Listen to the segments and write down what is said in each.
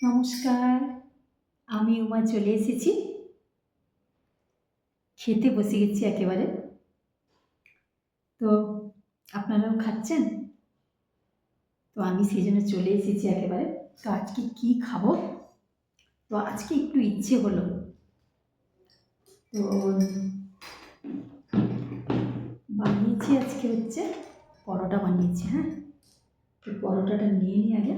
নমস্কার, আমি উমা চলে এসেছি। খেতে বসে গেছি একেবারে। তো আপনারাও খাচ্ছেন? তো আমি সেই জন্য চলে এসেছি একেবারে। তো আজকে কি খাবো? তো আজকে একটু ইচ্ছে হলো। তো বানিয়েছি আজকে হচ্ছে পরোটা বানিয়েছি, হ্যাঁ। তো পরোটাটা নিয়ে নিই আগে।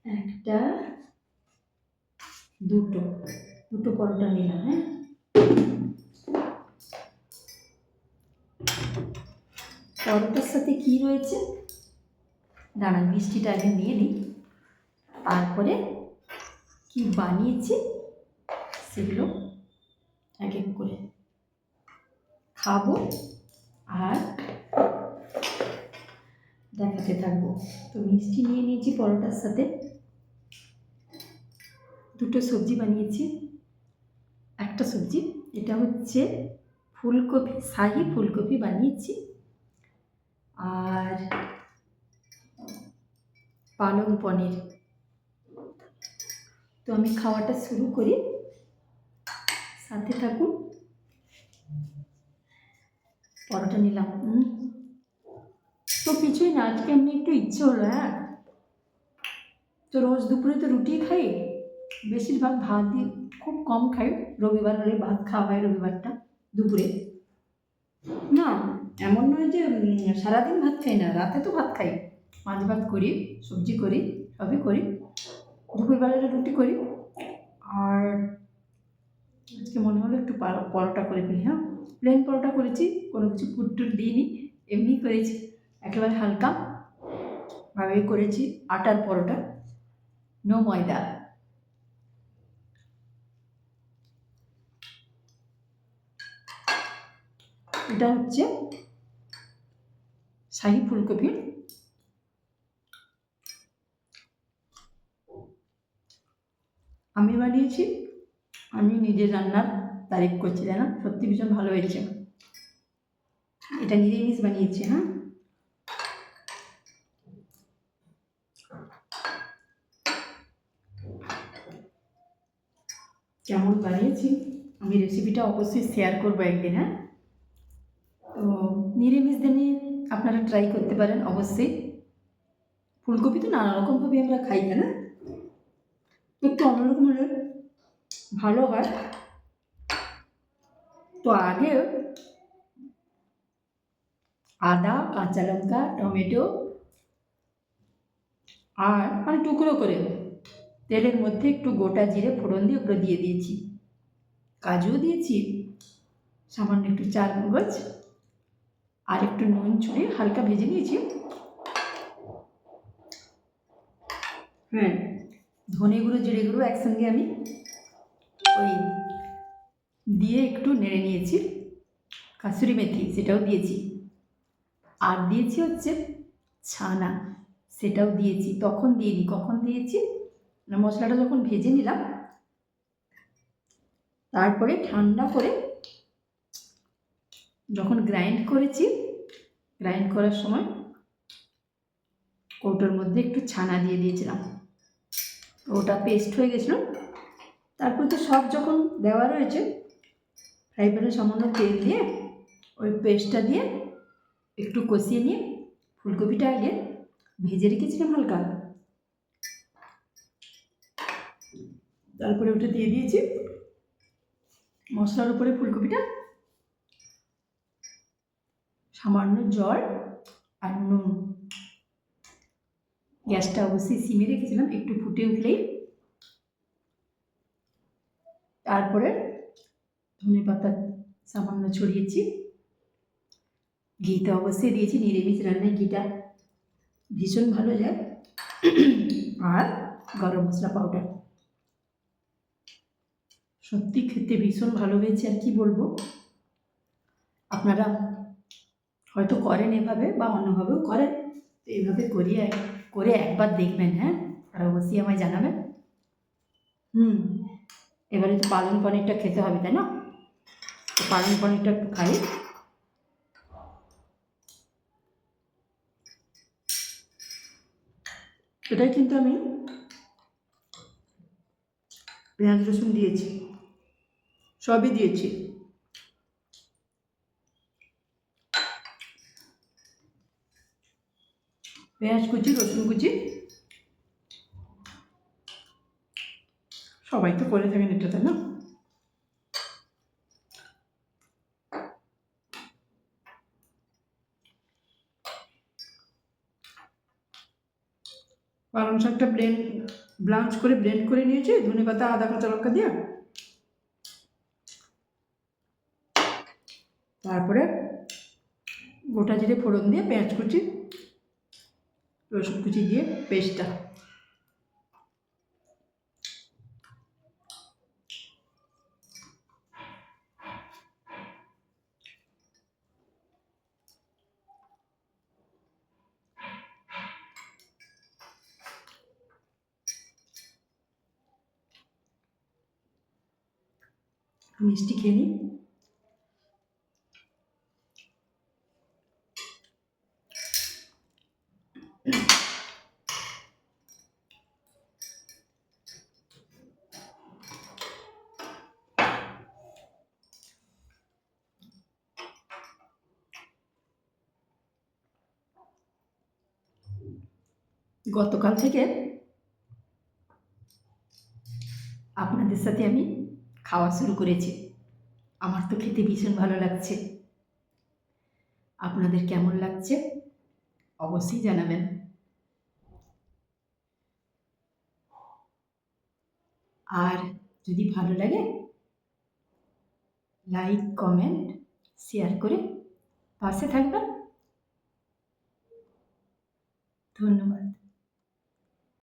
একটা, দুটো পরোটা নিলাম, হ্যাঁ। পরোটার সাথে কি রয়েছে দাঁড়ান, মিষ্টিটা আগে নিয়ে নিই, তারপরে কি বানিয়েছি সেগুলো এক এক করে খাবো আর দেখাতে থাকবো। তো মিষ্টি নিয়ে নিয়েছি পরোটার সাথে, দুটো সবজি বানিয়েছি। একটা সবজি, এটা হচ্ছে ফুলকপি, শাহি ফুলকপি বানিয়েছি, আর পালং পনির। তো আমি খাওয়াটা শুরু করি, সাথে থাকুন। পরোটা নিলাম, তো কিছুই না, আজকে এমনি একটু ইচ্ছে হলো, হ্যাঁ। তো রোজ দুপুরে তো রুটি খাই, বেশিরভাগ ভাত দিয়ে খুব কম খাই। রবিবার হলে ভাত খাওয়া হয়, রবিবারটা দুপুরে। না, এমন নয় যে সারাদিন ভাত খাই না, রাতে তো ভাত খাই, মাছ ভাত করি, সবজি করি, সবই করি। দুপুরবেলাটা রুটি করি, আর আজকে মনে হলো একটু পরোটা করে ফেলি, হ্যাঁ। প্লেন পরোটা করেছি, কোনো কিছু পুটটুর দিইনি, এমনি করেছি, একেবারে হালকা ভাবে করেছি। আটার পরোটা, নো ময়দা। এটা হচ্ছে শাহি ফুলকপি। আমি বানিয়েছি, আমি নিজের রান্নার তারিফ করছি, জানো, সত্যি ভীষণ ভালো হয়েছে। এটা নিরামিষ বানিয়েছি, হ্যাঁ। কেমন বানিয়েছি আমি রেসিপিটা অবশ্যই শেয়ার করবো একদিন, হ্যাঁ। তো নিরামিষ দিনে আপনারা ট্রাই করতে পারেন অবশ্যই। ফুলকপি তো নানা রকমভাবে আমরা খাই, তাই না, একটু অন্যরকম হলে ভালো হয়। তো আগে আদা, কাঁচা লঙ্কা, টমেটো আর মানে টুকরো করে তেলের মধ্যে একটু গোটা জিরে ফোড়ন দিয়ে ওগুলো দিয়ে দিয়েছি, কাজুও দিয়েছি, সামান্য একটু চার মগজ আর একটু নুন ছড়িয়ে হালকা ভেজে নিয়েছি, হ্যাঁ। ধনে গুঁড়ো, জিরে গুঁড়ো একসঙ্গে আমি ওই দিয়ে একটু নেড়ে নিয়েছি, কাসুরি মেথি সেটাও দিয়েছি, আর দিয়েছি হচ্ছে ছানা, সেটাও দিয়েছি। তখন দিইনি, কখন দিয়েছি না, মশলাটা যখন ভেজে নিলাম, তারপরে ঠান্ডা করে যখন গ্রাইন্ড করেছি, গ্রাইন্ড করার সময় কৌটোর মধ্যে একটু ছানা দিয়ে দিয়েছিলাম, ওটা পেস্ট হয়ে গেছিলো। তারপর তো সব যখন দেওয়া রয়েছে, ফ্রাই প্যানে সামান্য তেল দিয়ে ওই পেস্টটা দিয়ে একটু কষিয়ে নিয়ে ফুলকপিটা আগে ভেজে রেখেছিলাম হালকা, তারপরে ওটা দিয়ে দিয়েছি মশলার উপরে ফুলকপিটা, সামান্য জল আর নুন। গ্যাসটা অবশ্যই সিমে রেখেছিলাম, একটু ফুটে উঠলেই তারপরে ধনে পাতা সামান্য ছড়িয়েছি, ঘিটা অবশ্যই দিয়েছি, নিরামিষ রান্নায় ঘিটা ভীষণ ভালো যায়, আর গরম মশলা পাউডার। সত্যি খেতে ভীষণ ভালো হয়েছে, আর কি বলবো। আপনারা হয়তো করেন এভাবে বা অন্যভাবেও করেন, তো এইভাবে করে একবার দেখবেন, হ্যাঁ, আর অবশ্যই আমায় জানাবেন। এবারে তো পালং পনিরটা খেতে হবে, তাই না। তো পালং পনিরটা একটু খাই। এটাই কিন্তু আমি পেঁয়াজ রসুন দিয়েছি, সবই দিয়েছি। পেঁয়াজ কুচি, রসুন কুচি, সবাই তো করে থাকেন এটা, তাই না? পালং শাকটা ব্লাঞ্চ করে ব্লেন্ড করে নিয়েছি ধনে পাতা আদা কাঁচা লঙ্কা দিয়ে। তারপরে গোটা জিরে ফোড়ন দিয়ে পেঁয়াজ কুচি রসুন কুচি দিয়ে পেস্টটা। মিষ্টি খেয়ে নিই। গতকাল থেকে আপনাদের সাথে আমি খাওয়া শুরু করেছি। আমার তো খেতে ভীষণ ভালো লাগছে। আপনাদের কেমন লাগছে অবশ্যই জানাবেন। আর যদি ভালো লাগে লাইক, কমেন্ট, শেয়ার করে পাশে থাকবেন। ধন্যবাদ।